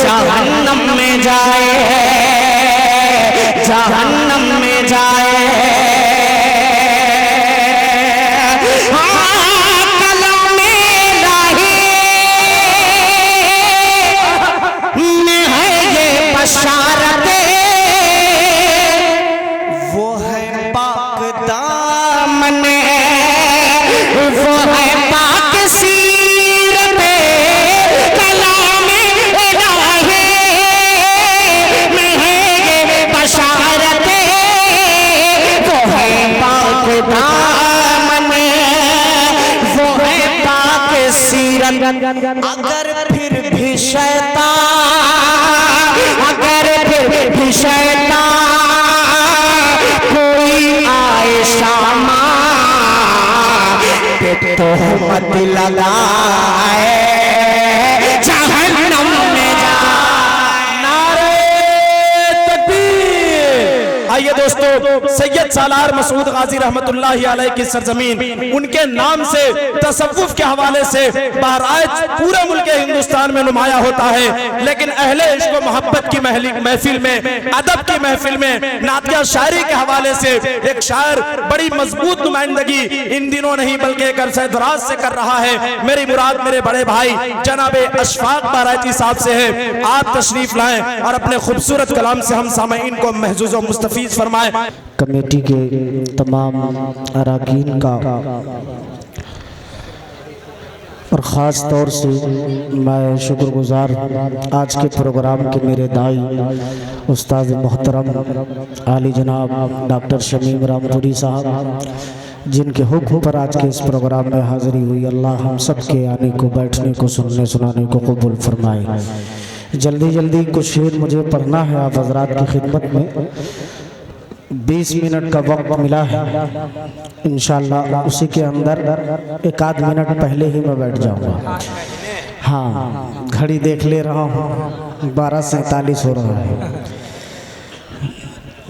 जहन्नम में जाए, जहन्नम में जाए। कलम में लाही में है ये बशारत, वो है पाक दामन, वो है पाक सीरत। कलाम इलाही में है ये बशारत, वो है पाक दामन, वो है पाक सीरत। अगर फिर भी शैतान, अगर फिर भी शैतान कोई आए शामा तो मत लगाए, जहन्नम में जाए। नारे तकबीर। आइए दोस्तों, सैयद सालार मसूद गाजी रहमतुल्लाहि अलैह की सरजमीन, उनके नाम से तसव्वुफ के हवाले से बहराइच पूरे मुल्क हिंदुस्तान में नुमाया होता है। लेकिन अहले इश्क व मोहब्बत की महफिल में, अदब की महफिल में, नातिया शायरी के हवाले से एक शायर बड़ी मजबूत नुमाइंदगी इन दिनों नहीं बल्कि एक अरसे दराज से कर रहा है। मेरी मुराद मेरे बड़े भाई जनाबे अशफाक बहराइची साहब से है। आप तशरीफ लाएं और अपने खूबसूरत कलाम से हम सामईन को महजूज व मुस्तफीज फरमाएं। कमेटी के तमाम अरकान का और ख़ास तौर से मैं शुक्रगुजार आज के प्रोग्राम के मेरे दाई उस्ताद मोहतरम आली जनाब डॉक्टर शमीम रामपुरी साहब, जिनके हुक्म पर आज के इस प्रोग्राम में हाज़िरी हुई। अल्लाह हम सब के आने को, बैठने को, सुनने सुनाने को कबूल फरमाए। जल्दी जल्दी कुछ शेर मुझे पढ़ना है आप हज़रात की खिदमत में। 20 मिनट का वक्त मिला है, इंशाअल्लाह उसी के अंदर एक आध मिनट पहले ही मैं बैठ जाऊंगा। हाँ, घड़ी देख ले रहा हूँ, 12:47 हो रहा है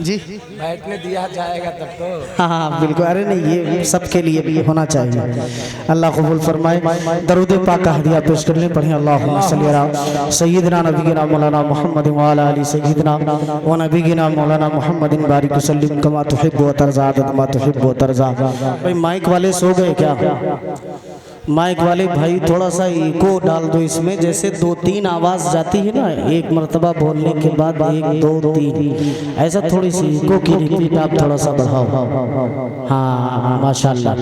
जी। बैठने दिया जाएगा तब तो। हाँ बिल्कुल, अरे नहीं ये सबके लिए भी होना चाहिए। अल्लाह कबूल फरमाए। दरूद पाक का हदिया पेश करने पढ़े। अल्लाहुम्मा सल्ली अला सय्यिदना नबीना मौलाना मुहम्मद व अला आलि सय्यिदना व नबीना मौलाना मुहम्मदिन बारिक वसल्लिम कमा तुहिब्बु व तर्ज़ा कमा तुहिब्बु व तर्ज़ा। भाई माइक वाले सो गए क्या? माइक वाले भाई थोड़ा सा इको डाल दो इसमें, जैसे 2-3 आवाज जाती है ना, एक मर्तबा बोलने के बाद 1 2 3, ऐसा थोड़ी सी इको की रिपीट आप थोड़ा सा बढ़ाओ। हाँ माशाल्लाह,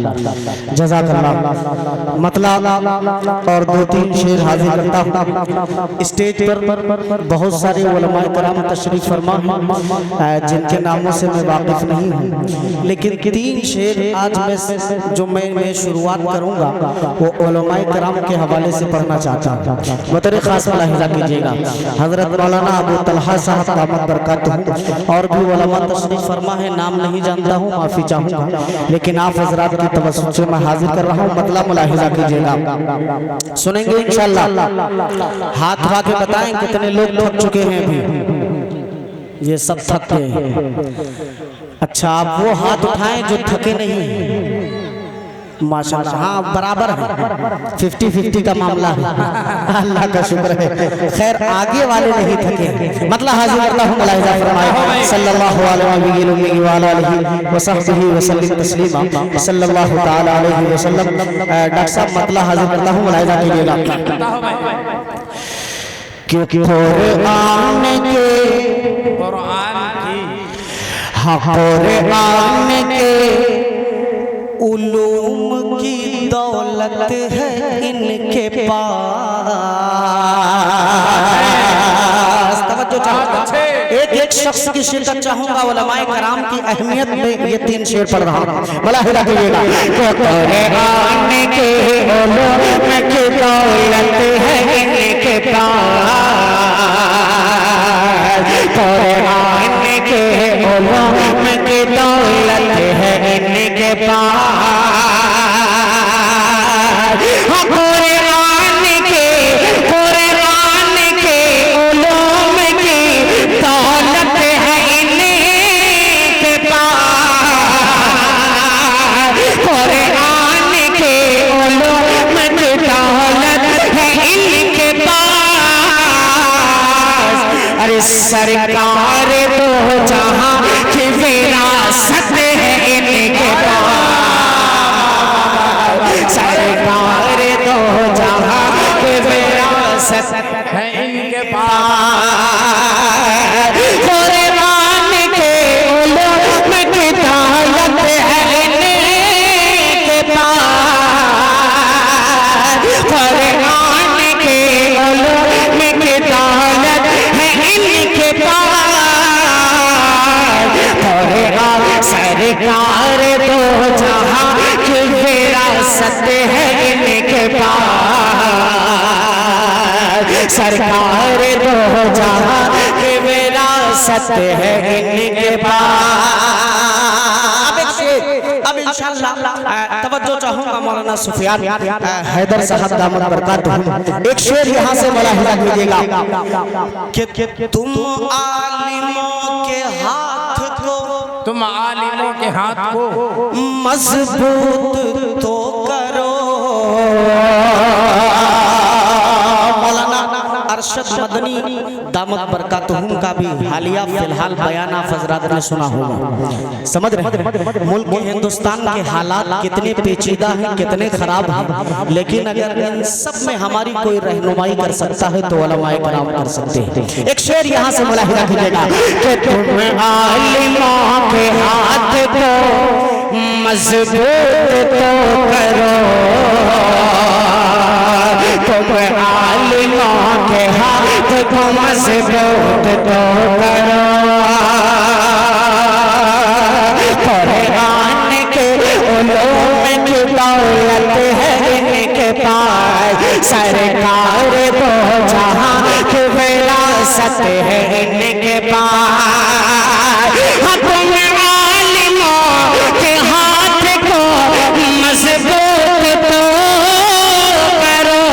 जज़ाकल्लाह। मतलब और 2-3 शेर हाजिर करता हूँ। स्टेज पर बहुत सारे उलमाए कराम तशरीफ फरमा हैं जिनके नामों से मैं वाकिफ नहीं हूँ, लेकिन 3 शेर आज मैं जो मैं शुरुआत करूँगा वो उलमाए कराम के हवाले से पढ़ना चाहता हूँ। बतौर खास मुलाहिज़ा कीजिएगा, हज़रत मौलाना अबू तलहा साहब दामत बरकातहू और भी उलमा तशरीफ फरमा है, नाम नहीं जानता हूँ, माफ़ी चाहूँगा, लेकिन आप हज़रात की तवज्जो से मैं हाजिर कर रहा हूँ। मतलब मुलाहिज़ा कीजिएगा, सुनेंगे इंशाअल्लाह। हाथ उठा के बताएं कितने लोग थक चुके हैं अभी? ये सब थक गए हैं। अच्छा, आप वो हाथ उठाएं जो थके नहीं। माशाल्लाह, हाँ बराबर है, 50-50 का मामला है। अल्लाह का शुक्र है। खैर आगे वाले नहीं थके। मतलब हाजिर अल्लाह मुलाहिज़ा फरमाए। सल्लल्लाहु अलैहि व आलिहि व सहबिहि व सल्लम तस्लीमा सल्लल्लाहु तआला अलैहि वसल्लम। डॉक्टर साहब मतलब हाजिर करता हूँ, मुलाहिज़ा कीजिएगा। क्योंकि कुरान के उलूम की दौलत है इनके पास। तवज्जो चाहूंगा, एक शख्स की शिरकत चाहूंगा। उलमाए कराम की अहमियत में ये 3 शेर पढ़ रहा हूँ, बड़ा हिला कीजिएगा। कुरान के उलूम की दौलत है इनके पास, कुरान के उलूम की दौलत है इनके पास। कुरान के उलूम की दौलत है इनके पास, कुरान के उलूम की दौलत है इनके पास। अरे सरकार दो जहां की विरासत है इनके पास, सरकार दो जहां की विरासत है इनके पास। कुरान के उलूम की दौलत है इनके पास, कुरान के उलूम की दौलत है इनके पास। कुरान सरकार दो जहां की विरासत है इनके पास, सरकार दो जहां की विरासत है इनके पास। अब इंशाअल्लाह तवज्जो चाहूंगा मौलाना सुफियान हैदर साहब दामद बरकातहू, एक शेर यहाँ से मुलाहिजा कीजिएगा कि तुम आलिमों के हाथ को, तुम आलिमों के हाथ को मजबूत तो करो। मौलाना अरशद मदनी दामद बरकातहू का भी हालिया फिलहाल बयान आप हज़रात ने सुना होगा। समझ रहे हैं मुल्क हिंदुस्तान के हालात कितने पेचीदा हैं, कितने खराब हैं, लेकिन अगर इन सब में हमारी कोई रहनुमाई कर सकता है तो उलमाए कराम कर सकते हैं। एक शेर यहाँ से मुलाहिजा कीजिएगा कि तुम आलिमों के हाथ को मजबूत तो करो, तुम आलिमों के हाथ को मजबूत तो करो। कुरान के उलूम की दौलत है इनके पास, सरकार दो जहां की विरासत है इनके पास। तुम आलिमों के हाथ को मजबूत तो करो,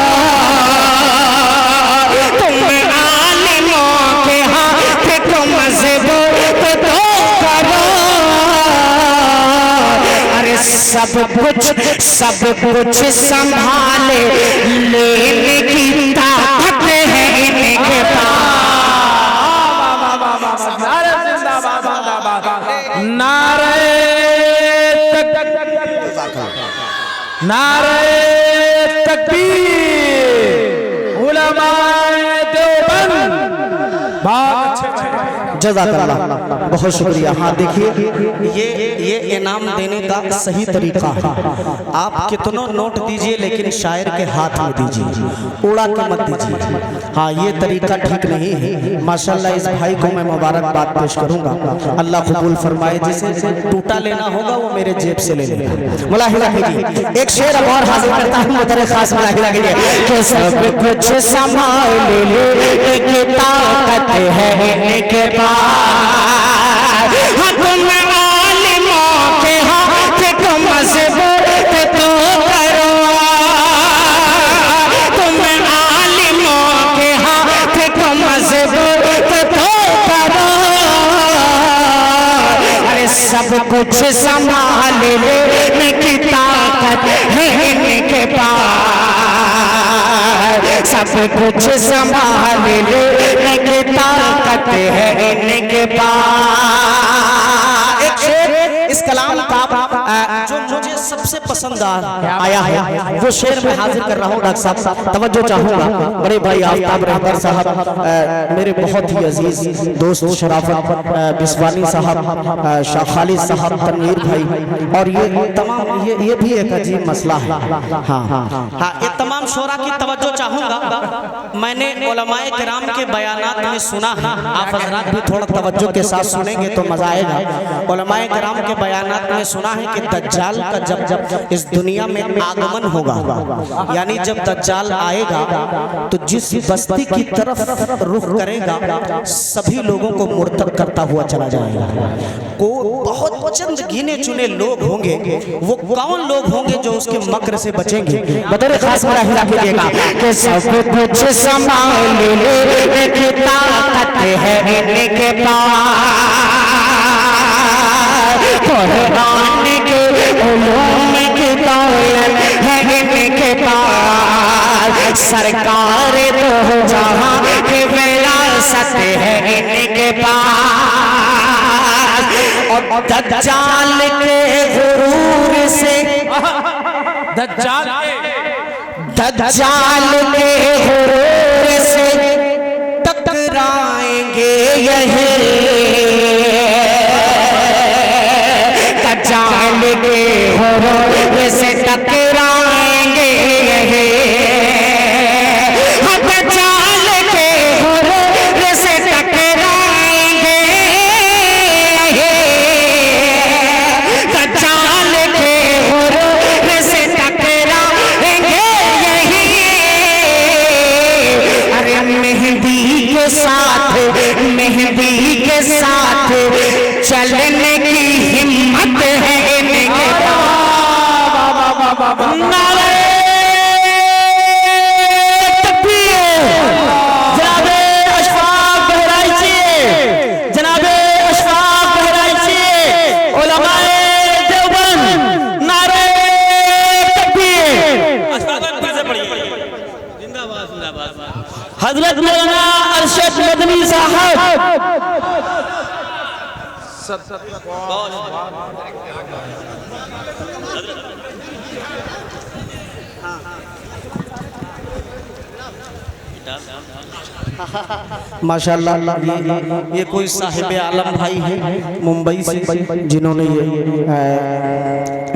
तुम आलिमों के हाथ को मजबूत तो करो। अरे सब कुछ संभाले लेने की ताकत है इनके पास। नारे जिंदाबाद, नारे नारे तकबीर, उलमाए देवबंद। बहुत अच्छे, जज़ाकल्लाह, बहुत शुक्रिया। हाँ देखिए, ये इनाम देने का सही तरीका है। आप कितनों नोट दीजिए लेकिन शायर के हाथ में दीजिए, उड़ा के मत दीजिए। हाँ ये तरीका ठीक नहीं है। माशाल्लाह इस भाई को मैं मुबारकबाद पेश करूंगा, अल्लाह कबूल फरमाए। जिसे टूटा लेना होगा वो मेरे जेब से ले लेना। मुलाहिजा कीजिए, एक शेर अब और हाजिर करता हूँ मुझे खास मुलाहिजा कीजिए कि सब कुछ संभाल ले एक ताकत है इनके पास। तुम आलिमों के हाथ को मजबूत तो करो, तुम आलिमों के हाथ को मजबूत तो करो। अरे सब कुछ संभाल लेने की ताकत है इनके पास, सब कुछ संभाल लेने की ताकत है इनके पास। एक शेर इस कलाम का जो मुझे सबसे पसंद आया है वो शेर मैं हाजिर कर रहा हूँ। डॉक्टर साहब तवज्जो चाहूंगा, बड़े भाई आफ्ताब रहबर साहब, मेरे बहुत ही अजीज दोस्त शराफत बिस्वानी साहब, शाह खालिद साहब, तनवीर भाई, और ये तमाम ये भी एक अजीब मसला है। हाँ ये तमाम शोरा की तवज्जो चाहूंगा। मैंने उलमाए किराम के बयानात में सुना है, आप हजरात भी थोड़ा तवज्जो के साथ सुनेंगे तो मजा आएगा। उलमाए किराम के बयानात में सुना है कि दज्जाल का जब इस दुनिया में आगमन होगा, यानी जब दज्जाल आएगा तो जिस बस्ती की तरफ रुख करेगा सभी लोगों को मुर्तद करता हुआ चला जाएगा। को बहुत चंद गिने चुने लोग होंगे, वो कौन लोग होंगे जो उसके मक्र से बचेंगे? बतौर खास मुलाहिजा कीजिएगा कि सब कुछ संभाल ले एक ताकत है इनके पास, कुरान के उलूम की दौलत है इनके पास, सरकार दो जहां की विरासत है के पास, और दज्जाल के गुरूर से, दज्जाल दज्जाल के गुरूर से टकराएंगे यही, दज्जाल के गुरूर से टकराएंगे यही, दज्जाल के गुरूर से टकराएंगे यही, दज्जाल के गुरूर से टकराएंगे यही। अरे मेहंदी के साथ, मेहंदी के साथ चलने की हिम्मत है इनके, नारे तकबीर, जनाबे अशफाक बहराइची, जनाबे अशफाक बहराइची, उलमाए देवबंद, नारे तकबीर। हजरत मौलाना अरशद मदनी साहब, माशाल्लाह ये कोई साहिब आलम भाई है मुंबई से, जिन्होंने ये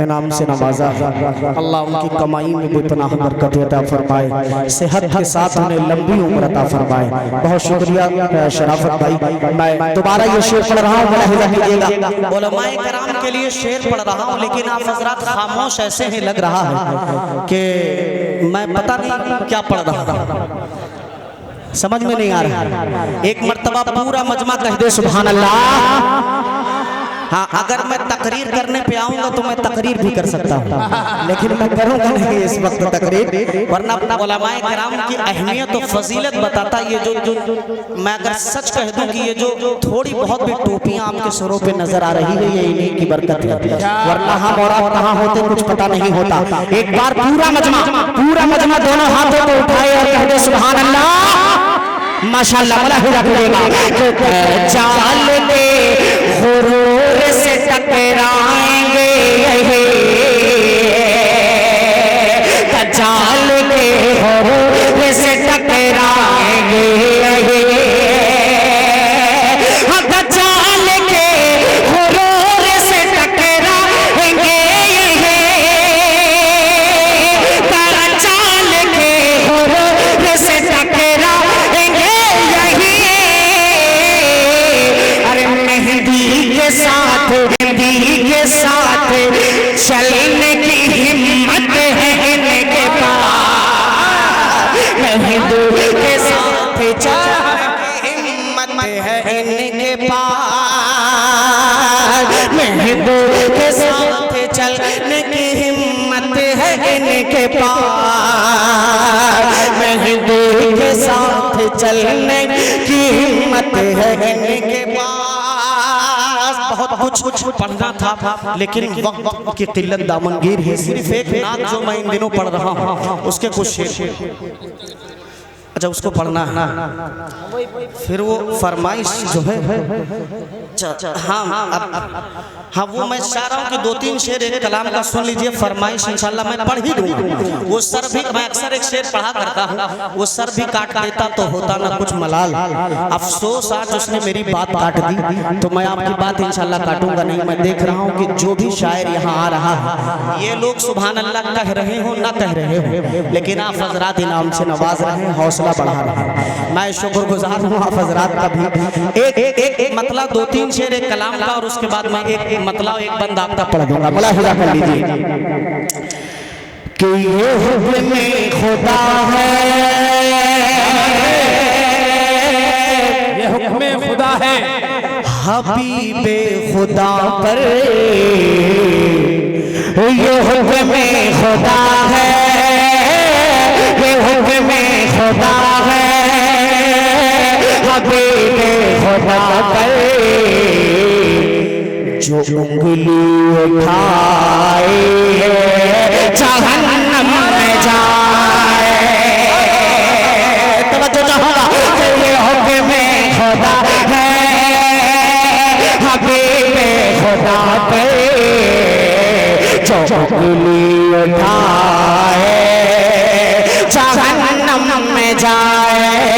इनाम से नवाजा। अल्लाह उनकी कमाई में भी पनाह बरकत अता फरमाए, सेहत के साथ उन्हें लंबी उम्र अता फरमाए। बहुत शुक्रिया शराफत भाई। मैं दोबारा ये शेर पढ़ रहा हूँ, मुलाहिजा कीजिएगा। उलमाए कराम के लिए शेर पढ़ रहा हूँ, लेकिन आप हजरात खामोश ऐसे ही लग रहा है कि मैं पता नहीं क्या पढ़ रहा था, समझ में नहीं आ रहा। एक मर्तबा पूरा मजमा कह दे सुभान अल्लाह। हाँ, अगर मैं तकरीर करने पे आऊंगा तो मैं तकरीर भी कर सकता हूँ, लेकिन मैं करूंगा नहीं इस वक्त तकरीर, वरना अपना उलमाए किराम की अहमियत और फजीलत बताता। ये जो मैं अगर सच कह दूं कि ये जो थोड़ी बहुत भी टोपियां आपके सरों पे नजर आ रही है, ये इन्हीं की बरकत है, वरना हम और आप कहाँ होते कुछ पता नहीं होता। एक बार पूरा मजमा दोनों हाथों को उठाए और कह दे सुभान अल्लाह। माशाअल्लाह, मुलाहिजा कीजिएगा। चाल के गुरूर से टकराएंगे यही, चाल के गुरूर से टकराएंगे यही, चाल के गुरूर से टकराएंगे यही, चाल के गुरूर से टकराएंगे यही। अरे मेहंदी के साथ, मेहंदी के साथ चलने की हिम्मत है इनके पास, मेहंदी के साथ चलने की हिम्मत है इनके पास, मेहंदी के साथ चलने की हिम्मत है इनके पास, मेहंदी के साथ चलने की हिम्मत है इनके पास। बहुत कुछ पढ़ना था, लेकिन वक्त की किल्लत दामनगीर है। सिर्फ एक नात जो मैं इन दिनों पढ़ रहा हूँ, उसके कुछ शेर, अच्छा उसको पढ़ना है, फिर वो फरमाइश जो है, हाँ वो मैं चाह रहा हूँ कि 2-3 शेर एक कलाम का सुन लीजिए, फरमाइश इंशाल्लाह मैं पढ़ ही दूंगा। वो सर भी, मैं अक्सर एक शेर पढ़ा करता हूँ, वो सर भी काट देता तो होता ना कुछ मलाल, अफसोस आज उसने मेरी बात काट दी, तो मैं आपकी बात इंशाल्लाह काटूंगा नहीं। मैं देख रहा हूँ कि जो भी शायर यहाँ आ रहा है, ये लोग सुभान अल्लाह कह रहे हो ना कह रहे हो, लेकिन आप हजरात इनाम से नवाज रहे हैं, हौसला बढ़ा रहे हैं। मैं शुक्रगुजार हूँ आप हजरात का भी। एक मतलब 2-3 शेर एक कलाम का, और उसके बाद मैं एक मतलब एक बंद आपका पढ़ दूंगा। मुलाहिजा कर लीजिए कि ये हुक्म खुदा है, ये हुक्म खुदा है, हबीबे खुदा पर ये हुक्म खुदा है, ये हुक्म खुदा है, हबीबे खुदा पर जो उंगली उठाए जहन्नम में जाए। तवज्जो चाहूंगा, ये हुक्म खुदा है, चुगली उठाए जहन्नम में जाए।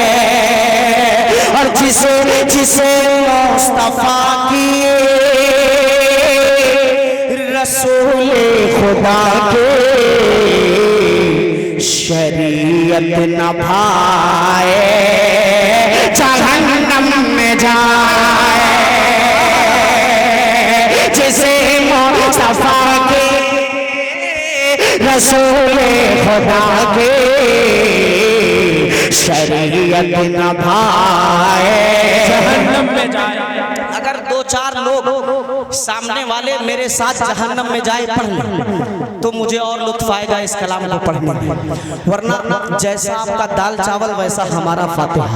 और जिसे जिसे मुस्तफा की रसूल खुदा के शरीयत न भाए जहन्नम में जाए। जिसे मुस्तफा के रसूल खुदा के शरीयत न भाए जहन्नम में जाए। अगर दो चार लोग सामने वाले मेरे साथ जहन्नम में जाए पढ़ लें तो मुझे और लुत्फ आएगा इस कलाम को पढ़ने में, वरना जैसा आपका दाल चावल वैसा हमारा फातिहा।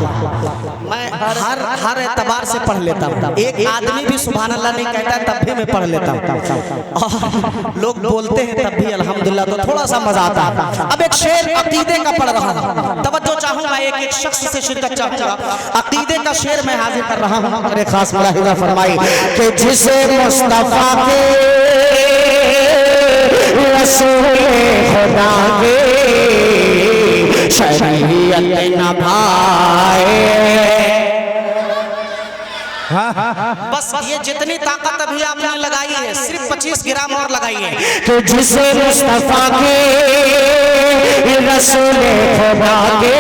मैं हर एतबार से पढ़ लेता हूँ। एक आदमी भी सुभान अल्लाह नहीं कहता तब भी मैं पढ़ लेता हूँ, और लोग बोलते हैं तब भी अल्हम्दुलिल्लाह, तो थोड़ा सा मजा आता है। अब एक शेर अकीदे का पढ़ रहा हूँ, तवज्जो चाहूंगा, एक एक शख्स से शिरकत चाहूंगा। अकीदे का शेर मैं हाजिर कर रहा हूँ। मेरे खास मुलाहिजा फरमाई कि जिसे मुस्तफा के रसूल खुदा के शरीयत न भाए। बस ये जितनी ताकत अभी आपने लगाई है सिर्फ 25 ग्राम और लगाइए। कि जिसे मुस्तफा के रसूल खुदा के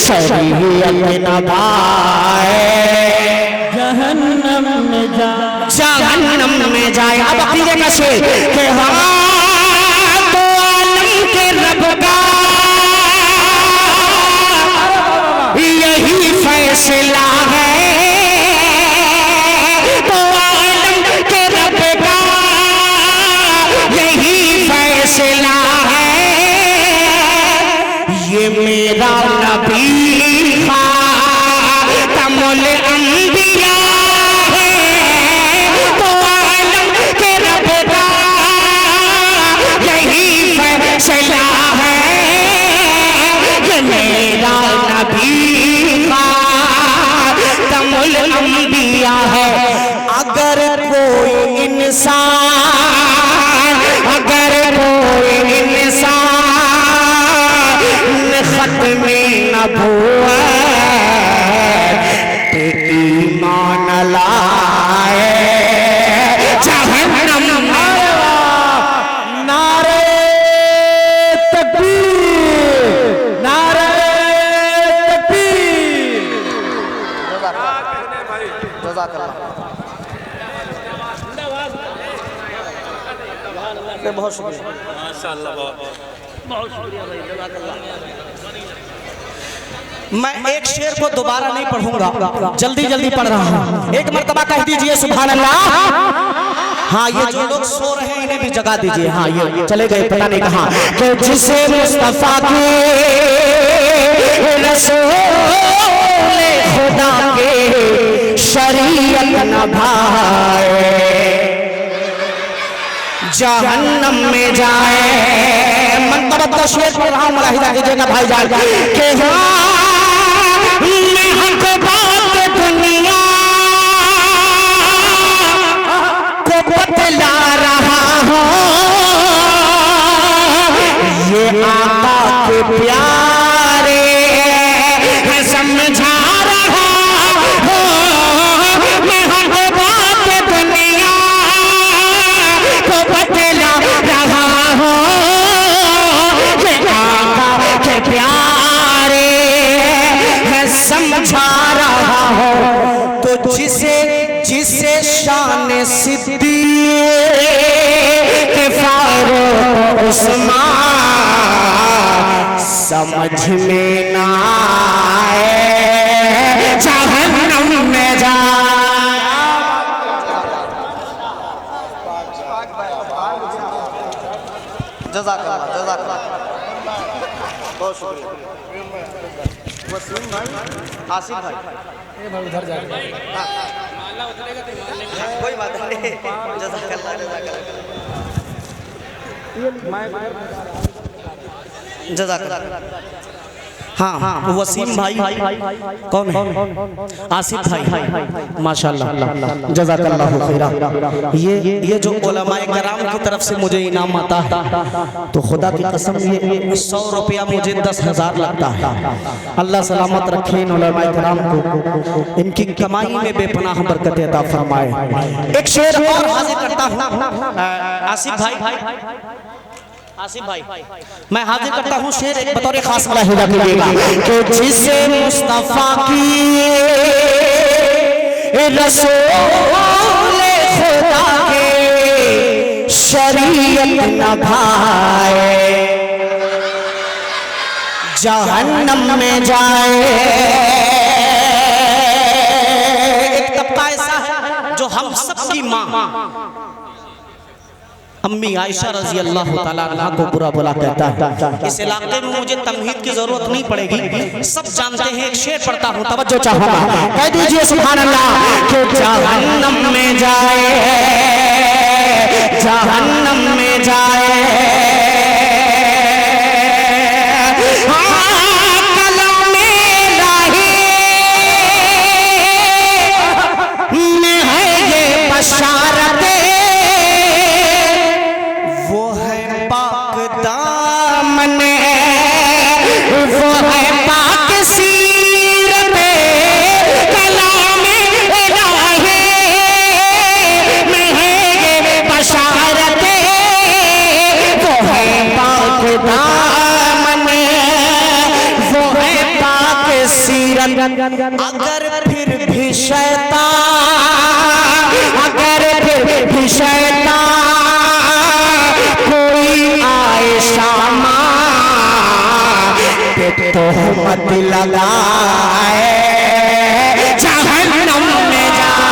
शरीयत न भाए जहन्नम में जाए। जहन्नम में जाए। अब अकीदे का शेर कि हाँ तो आलम के रब का यही फैसला है। तो आलम के रब का यही फैसला है। ये मेरा नबी खातमुल अंबिया है। तो आलम के रब का यही फैसला है। ये मेरा नबी खातमुल अंबिया है। अगर कोई इंसान, अगर कोई इंसान खत्मे नबूवत पे ईमान लाए जहन्नम में। नारे तकबीर, नारे तकबीर। बहुत शुक्रिया, मैं एक शेर को दोबारा नहीं पढ़ूंगा, जल्दी जल्दी पढ़ रहा हूँ। एक मर्तबा कह दीजिए सुभान अल्लाह। हाँ, ये जो लोग सो रहे हैं इन्हें भी जगा दीजिए। हाँ, ये चले गए पता नहीं कहाँ। कि जिसे मुस्तफा के रसूल खुदा के शरीयत न भाए जहन्नम में जाए। मंतबत का शेर पढ़ रहा हूँ, मुलाहिजा कीजिएगा भाईजान कि हाँ मैं हक बात दुनिया को बतला रहा हूँ। ये आका के प्यारे समझा रहा हूँ। मैं हक बात दुनिया को बतला रहा हूँ। ये आका के प्यारे समझा रहा हूँ। तो जिसे जिसे शान सिद्दीक़ फारूक उस्मान समझ में ना आए जहन्नम में जाए। जज़ाकल्लाह, जज़ाकल्लाह, बहुत शुक्रिया। वसीम भाई, आसिफ भाई, उधर जाके कोई बात नहीं। जज़ाकल्लाह, जज़ाकल्लाह, जज़ाकल्लाह। हाँ वसीम भाई कौन है? आसिफ भाई, माशाल्लाह जज़ाकल्लाहु खैरा। ये जो उलमाए कराम की तरफ से मुझे इनाम आता है तो खुदा की कसम ये 100 रुपया मुझे 10,000 लगता है। अल्लाह सलामत रखे इन उलमाए कराम को, इनकी कमाई में बेपनाह बरकत अता फरमाए। एक शेर और हाजिर करता हूँ आसिफ भाई, मैं हाजिर करता हूँ शेर एक बतौर खास मुलाहिजा कीजिएगा कि जिसे मुस्तफा की रसूल खुदा के शरीयत न भाए जहन्नम में जाए। एक तबका ऐसा है जो हम सबकी माँ अम्मी आयशा रजी अल्लाह तआला अन्हा को बुरा भला कहता है। इस इलाके में मुझे तमहीद की जरूरत नहीं पड़ेगी, सब जानते हैं। एक शेर पढ़ता हूँ, तवज्जो चाहूँगा, कह दीजिए सुभान अल्लाह। कि जहन्नम में जाए, जहन्नम में जाए, अगर फिर भी शैतान, अगर फिर भी शैतान कोई आए शामा पे तो मत लगाए जहन्नम में जाए।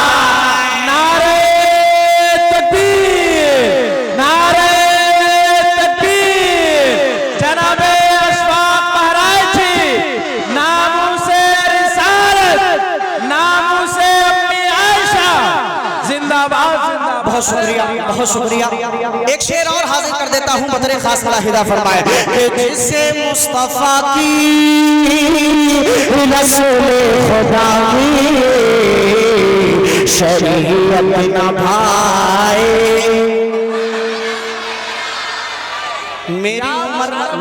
नारे तकबीर, नारे तकबीर। जनाबे अशफाक महाराज जी नामूसे रिसालत, नामूसे अम्मी आयशा जिंदाबाद, जिंदाबाद। बहुत शुक्रिया, बहुत शुक्रिया। एक शेर और हाजिर कर देता हूँ, बतरे खास मुलाहिजा फरमाए कि जिसे मुस्तफा की रसूल खुदा की शरीयत न भाए।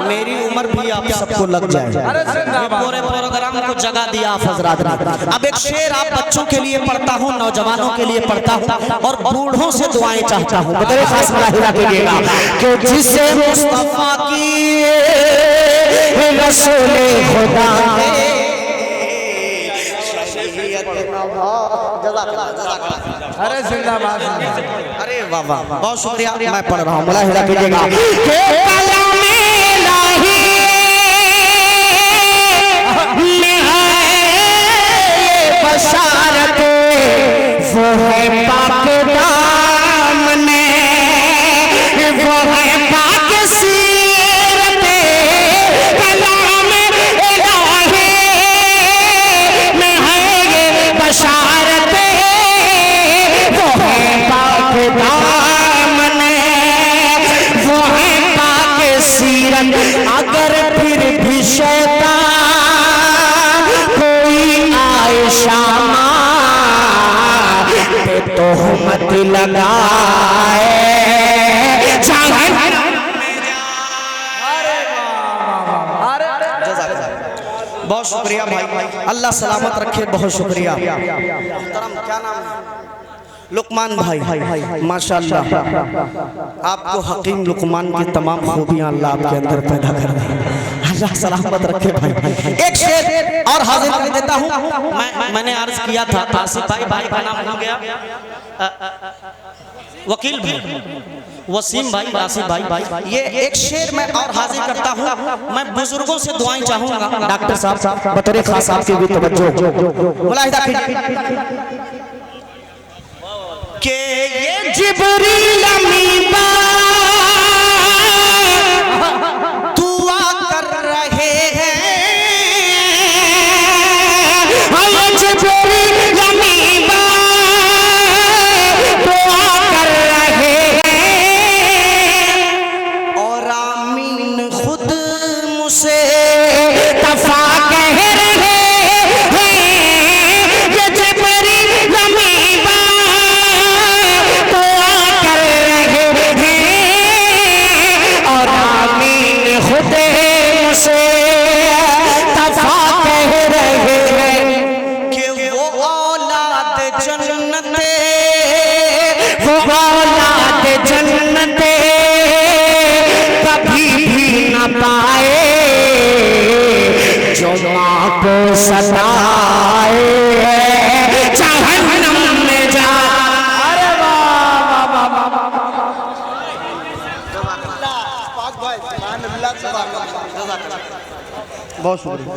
मेरी उम्र भी आप सबको लग जाए। पूरे प्रोग्राम को जगा दिया आप हजरात ने। अब एक शेर आप बच्चों के लिए पढ़ता हूँ, नौजवानों के लिए पढ़ता हूँ और बूढ़ों से दुआएं चाहता हूँ। बतरे खास मुलाहिजा कीजिएगा कि जिसे मुस्तफा की रसूल खुदा अरे जिंदाबाद। अरे वाह वाह, बहुत शुक्रिया। मैं पढ़ रहा हूँ, मुलाहिजा कीजिएगा कि कलामे इलाही में है बशारत, वो है पाक दामने, वो है पाक सीरत। कलामे इलाही में है बशारत, वो है पाक दामने, वो है पाक सीरत। अगर फिर भी शैतान कोई आए शामा पे तोहमत लगाए जहन्नम में जाए। बहुत शुक्रिया भाई, अल्लाह सलामत रखे। बहुत शुक्रिया। मोहतरम क्या नाम है? लुकमान भाई, माशाल्लाह आपको हकीम लुकमान की तमाम खूबियां अल्लाह आपके अंदर पैदा कर दे। अल्लाह सलामत रखे भाई। एक शेर और हाजिर कर देता हूँ। मैंने अर्ज किया था आसिफ भाई का नाम हो गया, वकील भाई, वसीम भाई, आसिफ भाई। ये एक शेर मैं और हाजिर करता हूँ। मैं बुजुर्गों से दुआएं चाहूंगा। डॉक्टर साहब बतौर खास आपकी भी तवज्जो, मुलाहिजा कीजिए कि ये जिब्रील अमीबा दुआ कर रहे हैं, ये जिब्रील अमीबा दुआ कर रहे हैं और आमीन खुद मुझसे तफा सताए जहन्नम में जा। अरे वाह वाह वाह वाह बहुत शुक्रिया।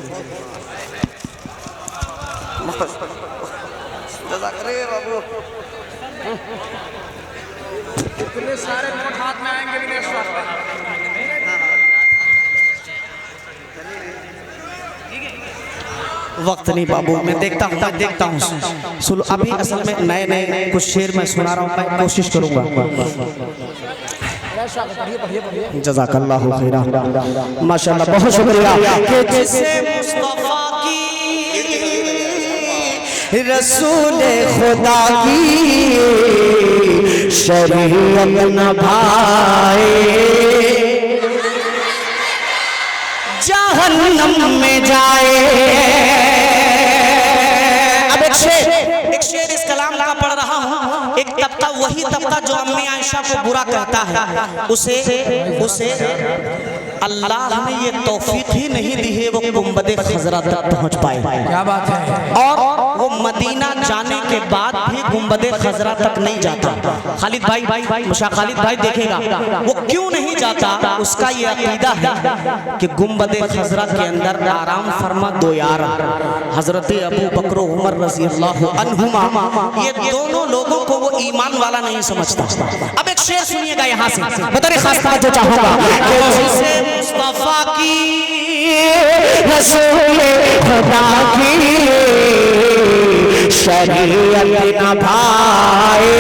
इतने सारे नोट हाथ में आएंगे भी नहीं इस वक्त। वक्त नहीं बाबू, मैं देखता हूँ सुनो। अभी असल में नए नए कुछ शेर मैं सुना रहा हूँ, मैं कोशिश करूँगा। जज़ाकल्लाहु खैरा, माशाअल्लाह, बहुत शुक्रिया। कि जिसे मुस्तफा की रसूल खुदा की शरीयत न भाए जहन्नम में जाए। अब एक शेर इस कलाम का पढ़ रहा हूँ। एक तबका, वही तबका जो अम्मी आयशा को बुरा कहता है, उसे अल्लाह ने ये तौफीक ही नहीं दी है वो गुंबदे खजरा तक पहुँच पाए। क्या बात है। और वो मदीना जाने के बाद भी गुंबदे खजरा तक नहीं जाता। खालिद भाई मुशा खालिद भाई देखेगा वो क्यों नहीं जाता। उसका ये अकीदा है कि गुंबदे खजरा के अंदर आराम फरमा दो यार, हजरत अबू बकर उमर रज़ी अल्लाह अन्हुमा, ये दोनों लोगों को वो ईमान वाला नहीं समझता। अब एक शेर सुनिएगा यहाँ से, बतौर खास तवज्जो चाहूंगा। जिसे मुस्तफा की रसूल खुदा की शरीयत न भाए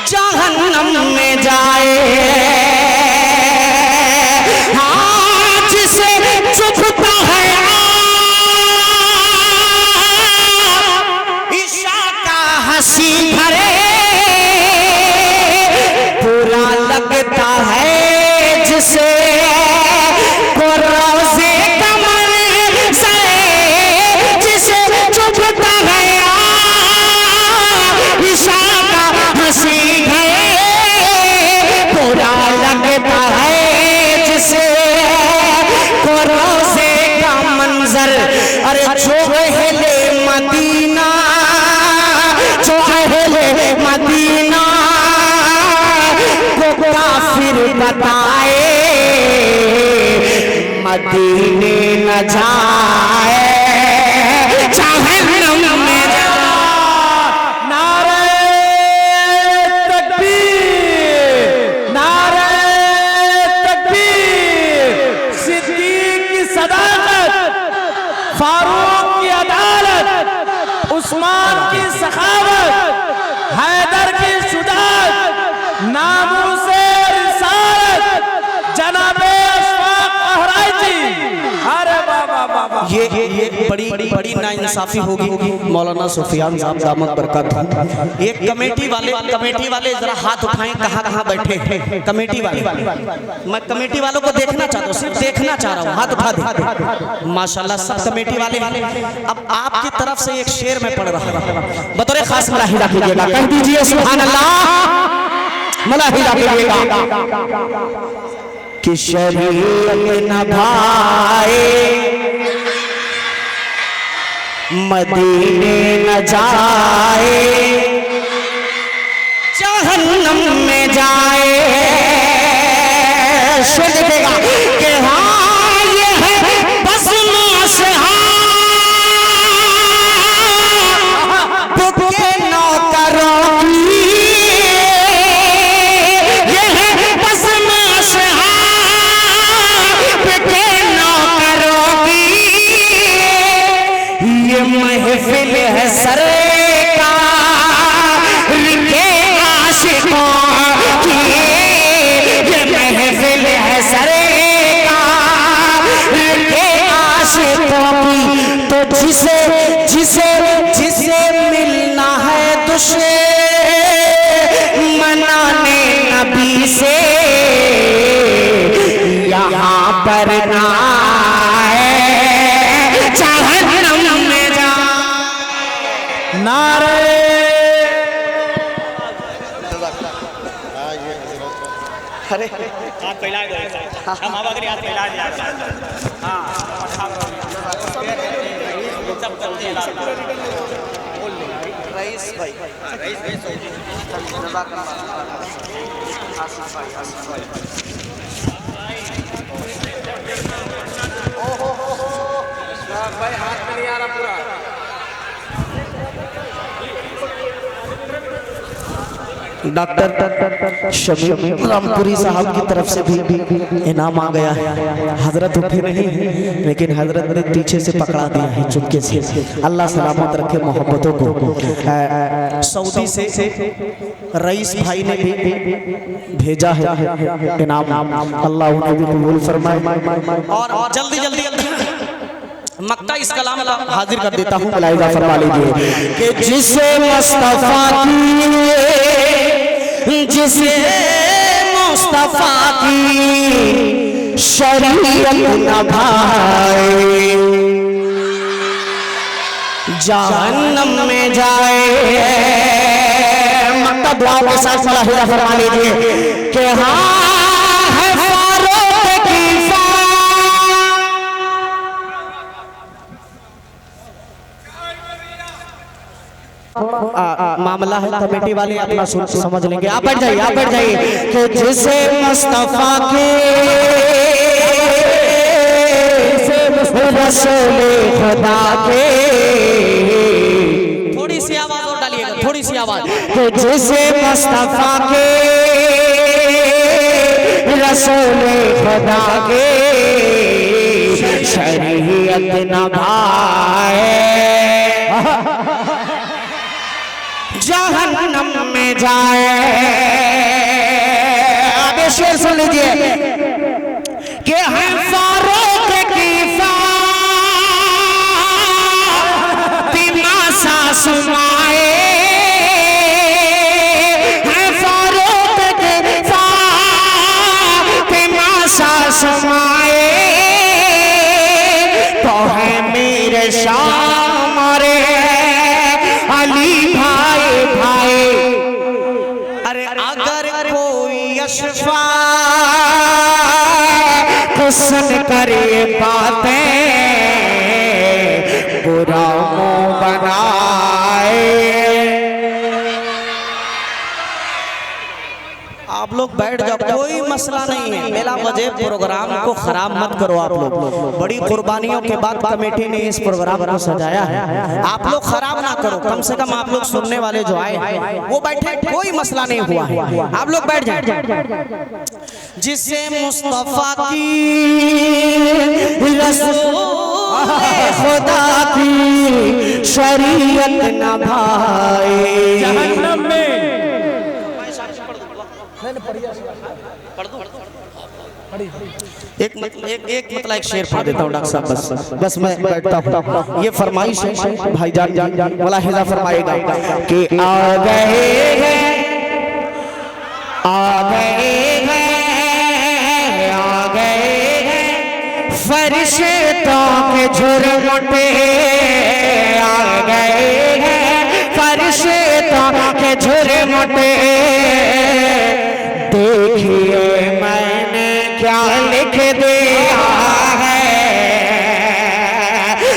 जहन्नम में जाए। हाँ, जिसे चुभता है ईशा का हंसी भरे बुरा लगता है जिसे को रोज़े कमर से, जिसे चुभता है ईशा का हंसी है बुरा लगता है जिसे को रोज़े का मंजर। अरे जो अहले मदीना, जो अहले मदीना को काफिर बताए मदीने न जाए जहन्नम में जाए। नारे तकबीर, नारे तकबीर। सिद्दीक की सदाकत, फारूक की अदालत, उस्मान की सखावत, हैदर की शुजाअत, नामूसे रिसालत, जनाबे अशफाक बहराइची। अरे बाबा बाबा, ये बड़ी नाइंसाफी होगी मौलाना सुफियान साहब दामत बरकत। ये कमेटी वाले जरा हाथ उठाएं, कहाँ बैठे हैं कमेटी वाले। मैं कमेटी वालों को देखना चाहता हूँ, सिर्फ देखना चाह रहा हूँ, हाथ उठा दे। माशाल्लाह सब कमेटी वाले। अब आपकी तरफ से एक शेर में पढ़ रहा हूँ, बतौर खास मलाहिदा कीजिएगा, कह दीजिए सुभान अल्लाह, मलाहिदा कीजिएगा। कि शरीयत न भाए मदीने न जाए जहन्नम में जाए। सुन लीजिएगा कि हाँ ये है बस के नौकरों की, ये है बस के नौकरों की, ये महफिल है सरकार के आशिकों की, ये महफिल है सरकार के आशिकों की। तो जिसे जिसे जिसे मिलना है दुश्मनाने नबी से यहाँ पर ना आए जहन्नम में जा। नारे अरे हाथ फैला दो, हम आवाज हाथ फैला दिया। डॉक्टर शमीम रामपुरी साहब की तरफ से भी इनाम आ गया है। हजरत उठे नहीं लेकिन हजरत ने पीछे से पकड़ा दिया है चुपके से। अल्लाह सलामत रखे मोहब्बतों को। सऊदी से रईस भाई ने भी भेजा है इनाम, अल्लाह उन्हें भी कबूल फरमाए। और जल्दी जल्दी मक्ता इस कलाम का हाजिर कर देता हूँ। मुलाहिजा फरमा लीजिए कि जिसे मुस्तफा की शरीयत न भाए जहन्नम में जाए। मक्ता दुआ के साथ मुलाहिजा फरमा लीजिए कि हाँ है फारूक की मामला है, कमेटी वाले अपना समझ लेंगे। आप बैठ जाइए, आप बैठ जाइए कि जिसे मुस्तफा के रसूल खुदा के, थोड़ी सी आवाज और डालिएगा, थोड़ी सी आवाज। कि जिसे मुस्तफा के रसूल खुदा के शरीयत न भाए जहन्नम में जाए। अब शेर सुन लीजिए कि है फारूक की फातिमा सासुमाए, है फारूक की फातिमा सासुमाए, तो है मेरे शाम रे अली भाई भाई। अरे अगर कोई अशफा हुस्न करे बातें बुरा मुंह बनाए। आप लोग बैठ जाओ, कोई मसला नहीं है। मेला वजह प्रोग्राम को खराब मत करो। आप लोग बड़ी कुर्बानियों के बाद कमेटी ने इस प्रोग्राम को सजाया है, आप लोग खराब ना करो। कम से कम आप लोग सुनने वाले जो आए हैं वो बैठे, कोई मसला नहीं हुआ है। आप लोग बैठ जाए। जिसे मुस्तफा की रसूल खुदा की शरीयत न भाए जहन्नम में एक मतलब एक शेर पढ़ देता हूँ डॉक्टर साहब, बस मैं बैठता हूँ। ये फरमाइश है भाईजान मुलाहिजा फरमाएगा कि आ गए हैं, आ गए हैं, आ गए हैं फरिश्तों के झुरमुटे, आ गए हैं फरिश्तों के झुरमुटे। देखिए मैंने क्या लिख दिया है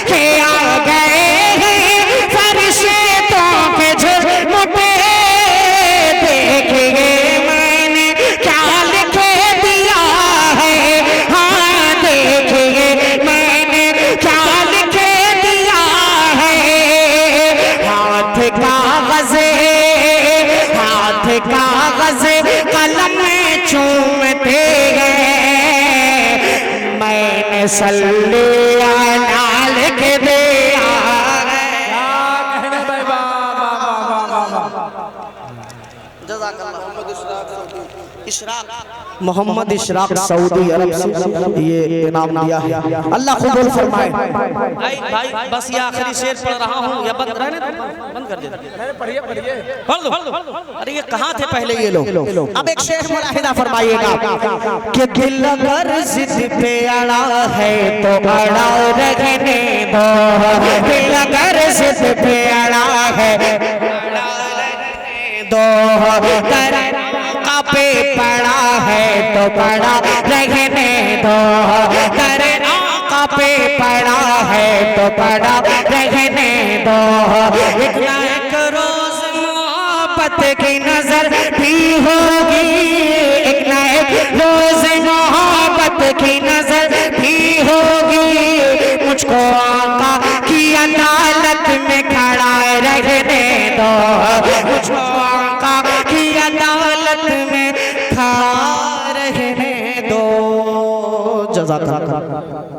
कि आ गए हैं फरिश्तों के झुरमुटे। देखिए मैंने क्या लिख दिया है, हाँ देखिए मैंने क्या लिख दिया है। हाथ कागज़े, हाथ कागज़े कलम में चूमते गए, मैंने सल्ली अला लिख दिया है। मोहम्मद इशराक सऊदी अरब से ये इनाम दिया है, अल्लाह कबूल फरमाए। भाई भाई बस ये आखिरी शेर पढ़ रहा हूँ, या बंद रहने दो, बंद कर दे। पढ़िए पढ़िए पढ़ दो। अरे ये कहाँ थे पहले ये लोग। अब एक शेर मुलाहिदा फरमाइएगा कि दिल अगर जिद पे अड़ा है तो अड़ा रहने दो, दिल अगर जिद पे अड़ा है अड़ा रहने दो, करना पे पड़ा है तो पड़ा रहने दो, करना पे पड़ा है तो पड़ा रहने दो। एक ना एक रोज मोहब्बत की नजर भी होगी, एक ना एक रोज मोहब्बत की नजर भी होगी। मुझको आका की अदालत में खड़ा रहने दो, मुझको आका की अदालत में खड़ा रहने दो। जज़ाकल्लाह।